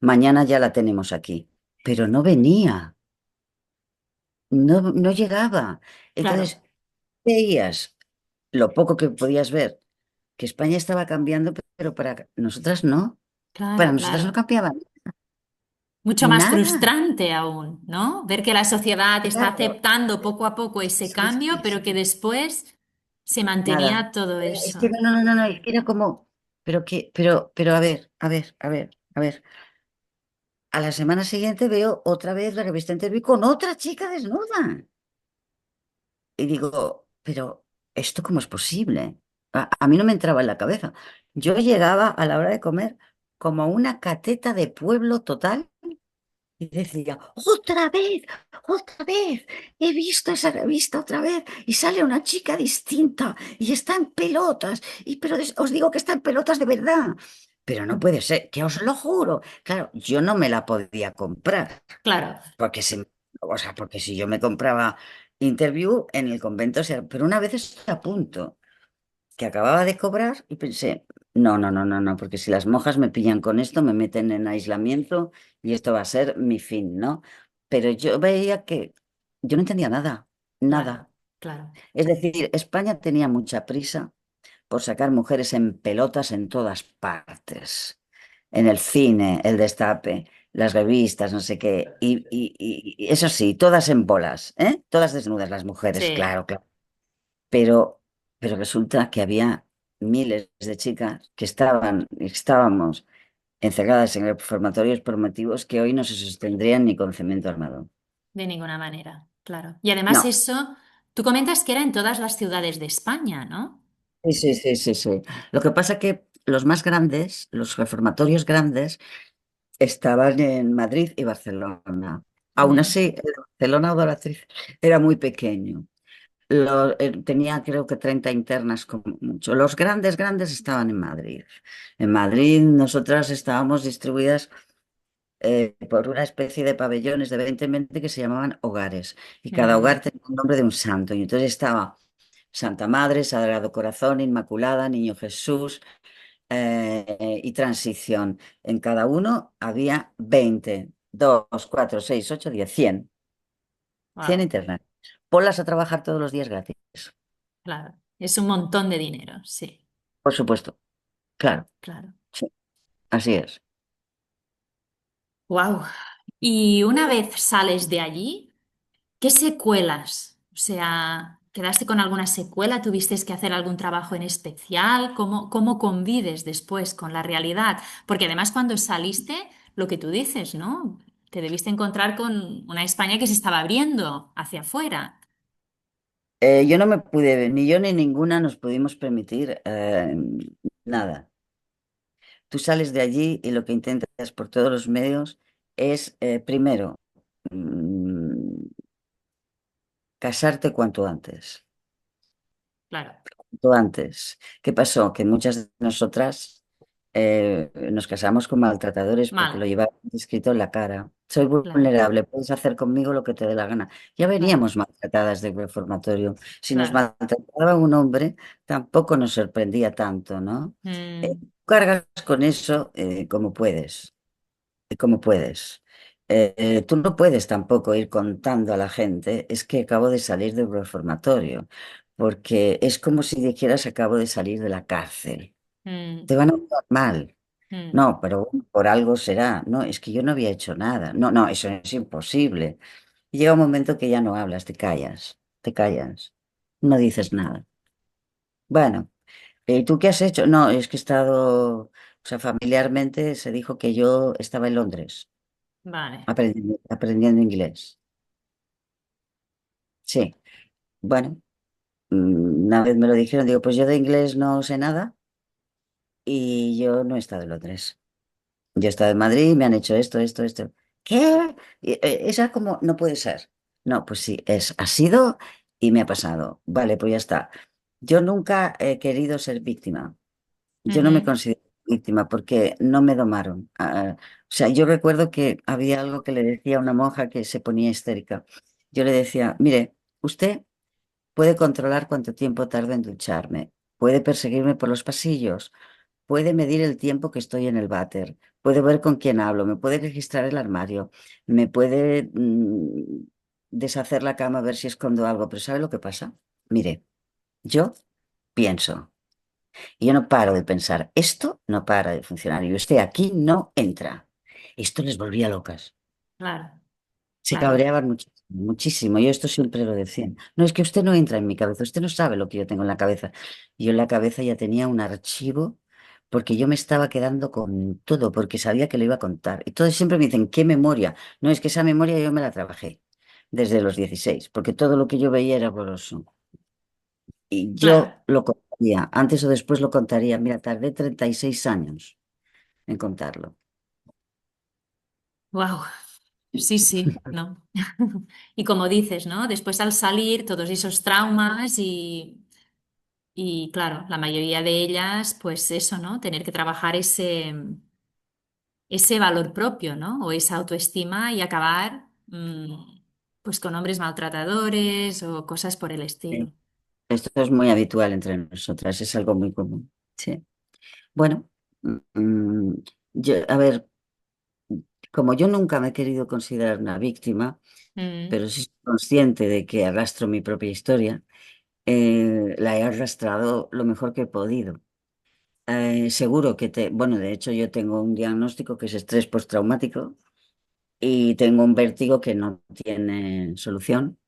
Mañana ya la tenemos aquí. Pero no venía, no llegaba. claro, Entonces, veías lo poco que podías ver, que España estaba cambiando, pero para nosotras no. Para claro, nosotras no claro. cambiaba Mucho más nada. frustrante aún, ¿no? Ver que la sociedad está Claro. aceptando poco a poco ese Sí, cambio, sí, pero que sí. después se Nada. mantenía todo Es que eso. no, es que era como, pero a ver. A la semana siguiente veo otra vez la revista Interview con otra chica desnuda. Y digo, pero ¿esto cómo es posible? A mí no me entraba en la cabeza. Yo llegaba a la hora de comer como una cateta de pueblo total y decía, otra vez, he visto esa revista otra vez y sale una chica distinta y está en pelotas. Pero os digo que está en pelotas de verdad. pero no puede ser, que os lo juro. Claro, yo no me la podía comprar, Claro, porque si, o sea, porque si yo me compraba Interview en el convento, o sea, pero una vez estoy a punto, que acababa de cobrar y pensé, no, no, no, no, no, porque si las monjas me pillan con esto, me meten en aislamiento y esto va a ser mi fin, ¿no? Pero yo veía que yo no entendía nada, claro, nada. claro. Es decir, España tenía mucha prisa por sacar mujeres en pelotas en todas partes, en el cine, el Destape, las revistas, no sé qué, y eso sí, todas en bolas, ¿eh? Todas desnudas las mujeres, Sí, claro, claro. Pero, pero resulta que había miles de chicas que estábamos encerradas en reformatorios por motivos que hoy no se sostendrían ni con cemento armado. de ninguna manera, claro. Y además No, eso, tú comentas que era en todas las ciudades de España, ¿no? sí, sí, sí, sí, sí. Lo que pasa que los más grandes, los reformatorios grandes, estaban en Madrid y Barcelona. Aún Mm, así, el Barcelona Odoratriz era muy pequeño. Tenía creo que 30 internas como mucho. Los grandes, grandes estaban en Madrid. En Madrid nosotras estábamos distribuidas por una especie de pabellones de 20 en 20 que se llamaban hogares. Y cada ujú. hogar tenía un nombre de un santo. Y entonces estaba Santa Madre, Sagrado Corazón, Inmaculada, Niño Jesús y Transición. En cada uno había 20, 2, 4, 6, 8, 10, 100. 100 Wow, internas. Ponlas a trabajar todos los días gratis. claro. Es un montón de dinero, sí, Por supuesto. Claro. claro. Sí, así es. Wow. Y una vez sales de allí, ¿qué secuelas? O sea, ¿quedaste con alguna secuela? ¿Tuviste que hacer algún trabajo en especial? ¿Cómo convives después con la realidad? Porque además cuando saliste, lo que tú dices, ¿no? Te debiste encontrar con una España que se estaba abriendo hacia afuera. Yo no me pude, ni yo ni ninguna nos pudimos permitir nada. Tú sales de allí y lo que intentas por todos los medios es, primero, mm, casarte cuanto antes. Claro, Cuanto antes. ¿Qué pasó? Que muchas de nosotras nos casamos con maltratadores porque lo mal, llevaban escrito en la cara. Soy claro, vulnerable, puedes hacer conmigo lo que te dé la gana. Ya claro, veníamos maltratadas de reformatorio. Si nos claro. maltrataba un hombre, tampoco nos sorprendía tanto, ¿no? Mm, Cargas con eso como puedes, como puedes. Tú no puedes tampoco ir contando a la gente, es que acabo de salir del reformatorio, porque es como si dijeras acabo de salir de la cárcel. mm, Te van a mirar mal. mm. No, pero bueno, por algo será. No, es que yo no había hecho nada. No, no, eso es imposible. Y llega un momento que ya no hablas, te callas, te callas. No dices nada. Bueno, ¿y tú qué has hecho? No, es que he estado, o sea, familiarmente se dijo que yo estaba en Londres Vale. aprendiendo inglés. Sí, bueno, una vez me lo dijeron, digo, pues yo de inglés no sé nada y yo no he estado en Londres. Yo he estado en Madrid, me han hecho esto, esto, esto. ¿Qué? Esa como, no puede ser. No, pues sí, ha sido y me ha pasado. Vale, pues ya está. Yo nunca he querido ser víctima. Yo no me Ujú, considero víctima porque no me domaron. O sea, yo recuerdo que había algo que le decía a una monja que se ponía histérica. Yo le decía, mire, usted puede controlar cuánto tiempo tardo en ducharme, puede perseguirme por los pasillos, puede medir el tiempo que estoy en el váter, puede ver con quién hablo, me puede registrar el armario, me puede deshacer la cama a ver si escondo algo, pero ¿sabe lo que pasa? Mire, yo pienso y yo no paro de pensar, esto no para de funcionar y usted aquí no entra. Esto les volvía locas. claro, Se claro. cabreaban muchísimo, muchísimo. Yo esto siempre lo decían. No, es que usted no entra en mi cabeza, usted no sabe lo que yo tengo en la cabeza. Yo en la cabeza ya tenía un archivo porque yo me estaba quedando con todo, porque sabía que lo iba a contar. Y todos siempre me dicen, ¿qué memoria? No, es que esa memoria yo me la trabajé desde los 16 porque todo lo que yo veía era borroso. Y Claro. yo lo contaría, antes o después lo contaría. Mira, tardé 36 años en contarlo. Wow. Sí, sí, ¿no? Y como dices, ¿no? Después al salir, todos esos traumas y... Y claro, la mayoría de ellas, pues eso, ¿no? Tener que trabajar ese valor propio, ¿no? O esa autoestima y acabar, pues con hombres maltratadores o cosas por el estilo. Sí. Esto es muy habitual entre nosotras, es algo muy común. Sí. Bueno, mm, a ver, como yo nunca me he querido considerar una víctima, Mm, pero sí soy consciente de que arrastro mi propia historia, la he arrastrado lo mejor que he podido. Seguro que bueno, de hecho yo tengo un diagnóstico que es estrés postraumático y tengo un vértigo que no tiene solución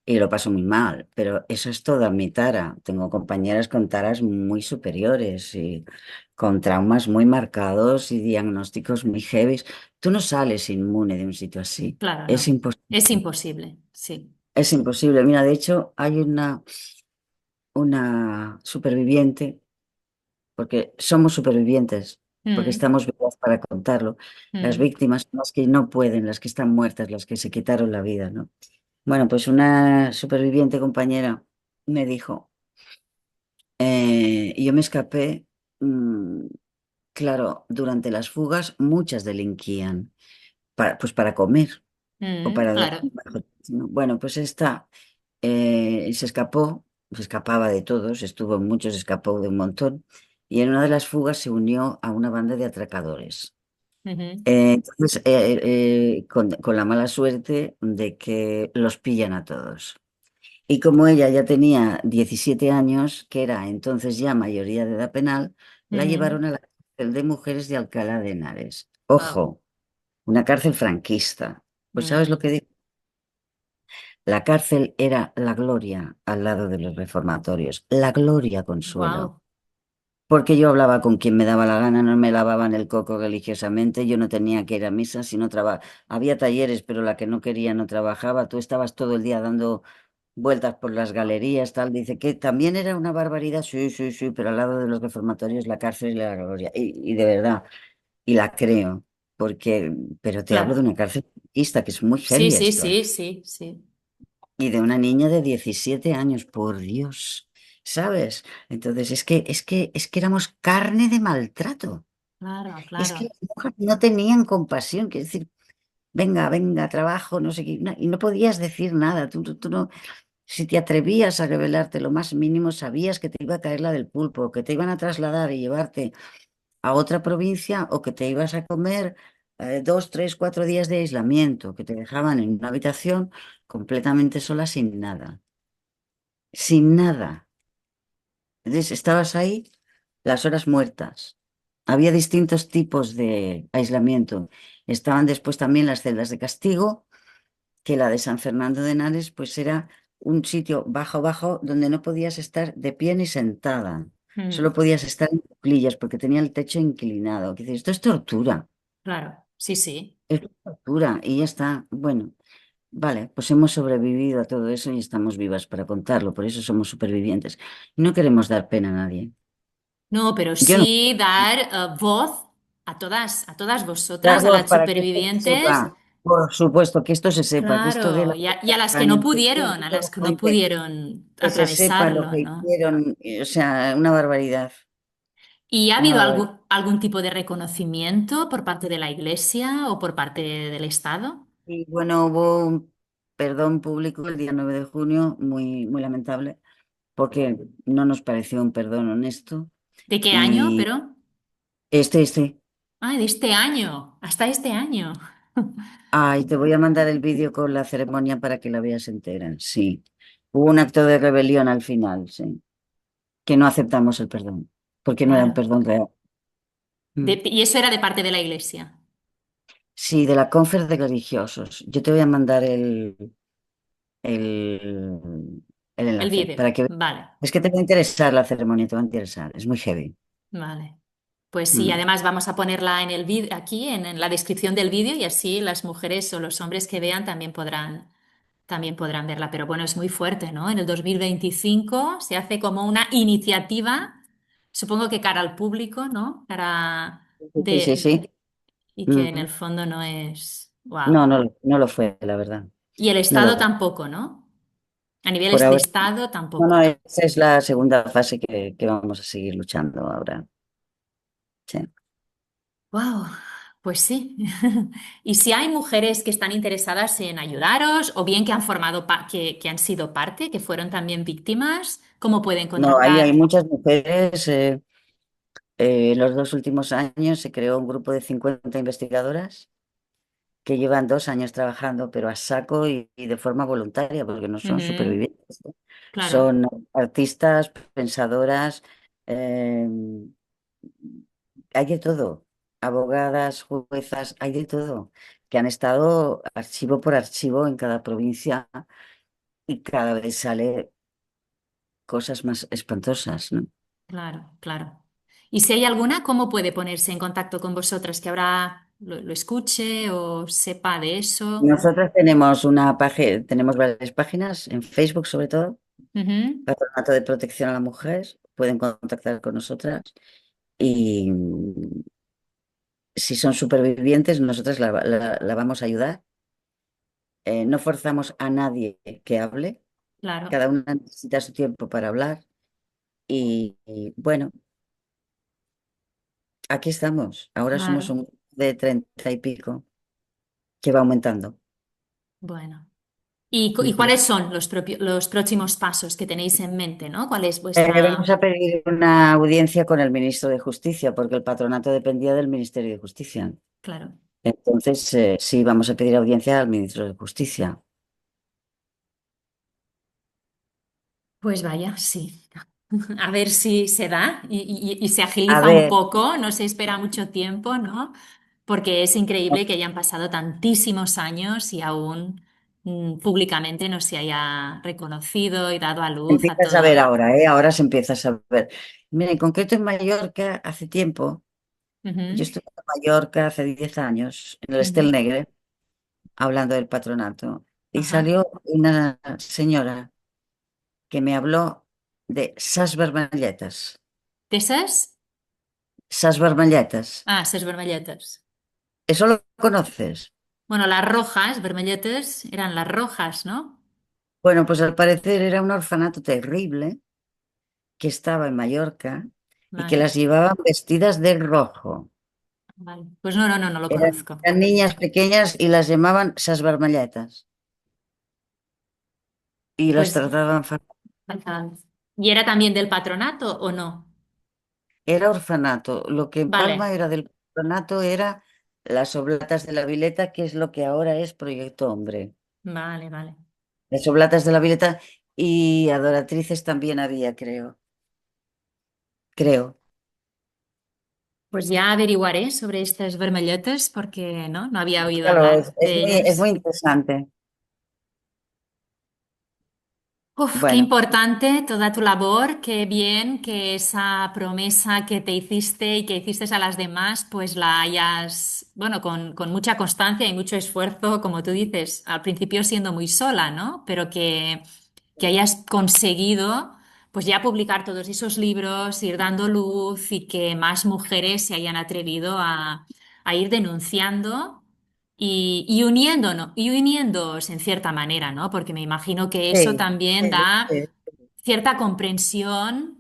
y lo paso muy mal, pero eso es toda mi tara. Tengo compañeras con taras muy superiores y con traumas muy marcados y diagnósticos muy heavy. Tú no sales inmune de un sitio así. claro, Es no. imposible. Es imposible, sí. Es imposible. Mira, de hecho, hay una superviviente, porque somos supervivientes, porque Mm, estamos vivas para contarlo. Las mm, víctimas son las que no pueden, las que están muertas, las que se quitaron la vida, ¿no? Bueno, pues una superviviente compañera me dijo, yo me escapé, mm, claro, durante las fugas muchas delinquían, pues para comer o para dormir claro. bajo techo, ¿no? Bueno, pues esta se escapó, se escapaba de todos, estuvo en muchos, se escapó de un montón, y en una de las fugas se unió a una banda de atracadores. Ujú, Entonces, con la mala suerte de que los pillan a todos. Y como ella ya tenía 17 años, que era entonces ya mayoría de edad penal, la ujú. llevaron a la cárcel de mujeres de Alcalá de Henares. Wow. Ojo, una cárcel franquista. Pues ¿sabes lo que digo? La cárcel era la gloria al lado de los reformatorios. La gloria, Consuelo. Wow. Porque yo hablaba con quien me daba la gana, no me lavaban el coco religiosamente, yo no tenía que ir a misa, si no trabajaba. Había talleres, pero la que no quería no trabajaba. Tú estabas todo el día dando vueltas por las galerías, tal. Dice que también era una barbaridad, sí, sí, sí, pero al lado de los reformatorios la cárcel y la gloria. Y de verdad, y la creo, pero te hablo de Claro. una cárcel franquista, que es muy Sí, heavy sí, esto, ¿eh? sí, sí, sí. Y de una niña de 17 años, por Dios, ¿sabes? Entonces, es que éramos carne de maltrato. Claro, Es que claro, las mujeres no tenían compasión, quiero decir, venga, venga, trabajo, no sé qué, y no podías decir nada, tú no, si te atrevías a revelarte lo más mínimo, sabías que te iba a caer la del pulpo, que te iban a trasladar y llevarte a otra provincia o que te ibas a comer 2, 3, 4 días de aislamiento, que te dejaban en una habitación completamente sola sin nada, sin nada. Entonces estabas ahí las horas muertas. Había distintos tipos de aislamiento. Estaban después también las celdas de castigo, que la de San Fernando de Henares pues era un sitio bajo, bajo, donde no podías estar de pie ni sentada. Solo mm, podías estar en cuclillas porque tenía el techo inclinado. Que dices, esto es tortura, claro, sí, sí. es tortura y ya está. Bueno, vale, pues hemos sobrevivido a todo eso y estamos vivas para contarlo, por eso somos supervivientes. No queremos dar pena a nadie. No, pero Yo no sí dar voz a todas dar vosotras, a voz las para que esto se supervivientes, sepa, por supuesto, que esto se sepa, que esto de claro, la y a las que no organización pudieron, a las que no fuerte, pudieron que se sepa lo atravesarlo, que ¿no? hicieron, o sea, una barbaridad, ¿Y ha una habido barbaridad. algún tipo de reconocimiento por parte de la Iglesia o por parte del Estado? Y bueno, hubo un perdón público el día 9 de junio, muy, muy lamentable, porque no nos pareció un perdón honesto. ¿De qué año, Y pero? este, Ay, de este año, hasta este año. ay, te voy a mandar el vídeo con la ceremonia para que la veas entera, sí. Hubo un acto de rebelión al final, sí, que no aceptamos el perdón, porque no era un Claro. perdón real. Mm. Y eso era de parte de la Iglesia, Sí, de la confer de religiosos. Yo te voy a mandar el el enlace vídeo. para que veas. Vale, Es que te va a interesar la ceremonia, te va a interesar. Es muy heavy. vale. Pues sí, Mm. además vamos a ponerla en el vídeo, aquí en la descripción del vídeo y así las mujeres o los hombres que vean también podrán verla. Pero bueno, es muy fuerte, ¿no? En el 2025 se hace como una iniciativa, supongo que cara al público, ¿no? Cara Sí, sí, de... sí. y que en Mm. el fondo no es... ¡Wow! No, no, no lo fue, la verdad. Y el No lo Estado fue. tampoco, ¿no? A nivel Por de ahora, Estado no, tampoco. no, esa es la segunda fase que vamos a seguir luchando ahora. Sí. Wow, pues sí. Y si hay mujeres que están interesadas en ayudaros o bien que han formado que han sido parte, que fueron también víctimas, ¿cómo pueden No, hay contactar? muchas mujeres. En los 2 últimos años se creó un grupo de 50 investigadoras que llevan 2 años trabajando, pero a saco y de forma voluntaria, porque no son Ujú, supervivientes, ¿eh? claro, Son artistas, pensadoras, eh, hay de todo, abogadas, juezas, hay de todo, que han estado archivo por archivo en cada provincia y cada vez sale cosas más espantosas, ¿no? claro, claro. Y si hay alguna, ¿cómo puede ponerse en contacto con vosotras que ahora lo escuche o sepa de eso? Nosotros tenemos una página, tenemos varias páginas en Facebook sobre todo, Ujú, Patronato de Protección a la Mujer, pueden contactar con nosotras y si son supervivientes, nosotras la vamos a ayudar. No forzamos a nadie que hable, claro, cada una necesita su tiempo para hablar y bueno, aquí estamos. Ahora somos claro. un grupo de 30 y pico que va aumentando. Bueno. Y Ujú. cuáles son los próximos pasos que tenéis en mente, ¿no? ¿Cuál es vuestra... Vamos a pedir una audiencia con el ministro de Justicia, porque el patronato dependía del Ministerio de Justicia. Claro, Entonces, sí, vamos a pedir audiencia al ministro de Justicia. pues vaya, sí. A ver si se da y se A agiliza un ver, poco, no se espera mucho tiempo, ¿no? Porque es increíble que hayan pasado tantísimos años y aún públicamente no se haya reconocido y dado a luz a empiezas a ver todo. ahora, ¿eh? Ahora se empieza a saber. Mira, en concreto en Mallorca, hace tiempo, yo Ujú, estuve en Mallorca hace 10 años, en el ujú, Estel Negre, hablando del patronato, y ajá. salió una señora que me habló de sas vermelletas. ¿De esas? Sas vermelletas. Ah, esas vermelletas. ¿Eso lo conoces? Bueno, las rojas, vermelletes, eran las rojas, ¿no? Bueno, pues al parecer era un orfanato terrible que estaba en Mallorca y que Vale, las llevaban vestidas de rojo. vale. Pues no, no, no, no lo Eran, conozco. eran niñas pequeñas y las llamaban sas vermelletas y las Pues, trataban fatal. ajá. ¿Y era también del patronato o no? Era orfanato. Lo que en Palma Vale, era del patronato era las Oblatas de la Vileta, que es lo que ahora es Proyecto Hombre. vale, vale. Las Oblatas de la Vileta y adoratrices también había, creo. Creo. Pues ya averiguaré sobre estas vermelletes porque no había oído Búscalo, hablar es de muy, es muy ellas. interesante. Uf, qué Bueno, importante toda tu labor, qué bien que esa promesa que te hiciste y que hiciste a las demás, pues la hayas, bueno, con mucha constancia y mucho esfuerzo, como tú dices, al principio siendo muy sola, ¿no? Pero que hayas conseguido, pues ya publicar todos esos libros, ir dando luz y que más mujeres se hayan atrevido a ir denunciando. Y uniéndoos en cierta manera, ¿no? Porque me imagino que eso sí, también sí, da sí, cierta comprensión,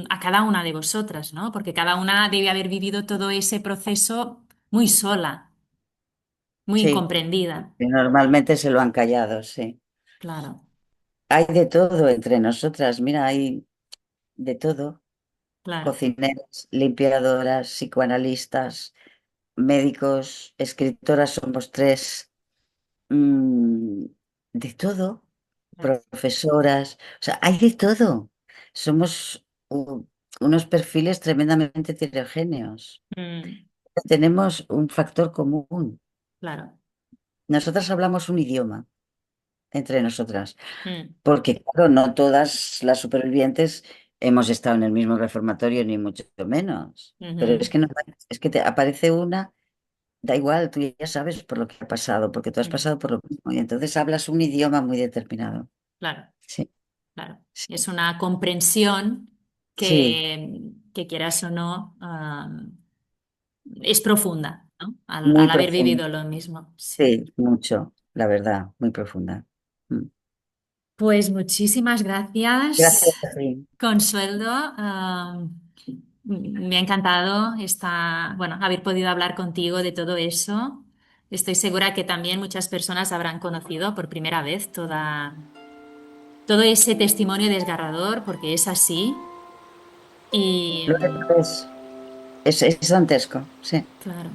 a cada una de vosotras, ¿no? Porque cada una debe haber vivido todo ese proceso muy sola, muy sí, incomprendida. que normalmente se lo han callado, sí. Claro, Hay de todo entre nosotras, mira, hay de todo. claro, Cocineras, limpiadoras, psicoanalistas, médicos, escritoras, somos tres, mm, de todo, claro. profesoras, o sea, hay de todo. Somos unos perfiles tremendamente heterogéneos. Mm, Tenemos un factor común. claro. Nosotras hablamos un idioma entre nosotras, Mm, porque claro, no todas las supervivientes hemos estado en el mismo reformatorio, ni mucho menos. Pero ujú, es que no, es que te aparece una, da igual, tú ya sabes por lo que ha pasado, porque tú has mm, pasado por lo mismo, y entonces hablas un idioma muy determinado. claro, Sí, claro. sí, Es una comprensión sí, que quieras o no, es profunda, ¿no? muy Al haber profunda. vivido lo mismo. Sí. Sí, mucho, la verdad, muy profunda. Mm. Pues muchísimas Gracias gracias, a ti. Consuelo. Me ha encantado bueno, haber podido hablar contigo de todo eso. Estoy segura que también muchas personas habrán conocido por primera vez todo ese testimonio desgarrador, porque es así. Y Loreto es dantesco, sí. claro.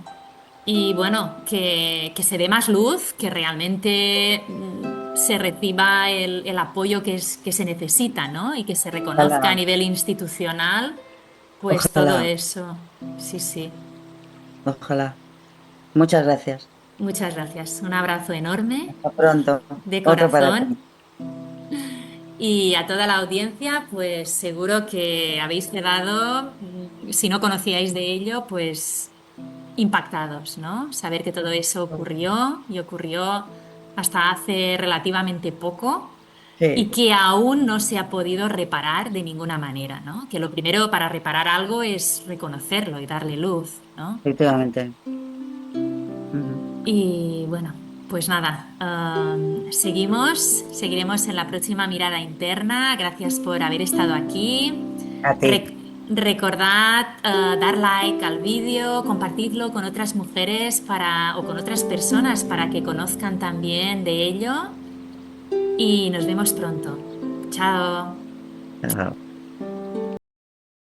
Y bueno, que se dé más luz, que realmente se reciba el apoyo que se necesita, ¿no? Y que se reconozca a Ojalá, nivel institucional, pues todo ojalá, eso. Sí, sí. ojalá. Muchas gracias. Muchas gracias. Un abrazo enorme Hasta pronto. de Otro para ti. corazón. Y a toda la audiencia, pues seguro que habéis quedado, si no conocíais de ello, pues impactados, ¿no? Saber que todo eso ocurrió y ocurrió hasta hace relativamente poco y Sí, que aún no se ha podido reparar de ninguna manera, ¿no? Que lo primero para reparar algo es reconocerlo y darle luz, ¿no? efectivamente. Ujú. Y bueno, pues nada, seguiremos en la próxima mirada interna. Gracias por haber estado aquí. A ti. Recordad dar like al vídeo, compartidlo con otras mujeres o con otras personas para que conozcan también de ello. Y nos vemos pronto. Chao. Chao.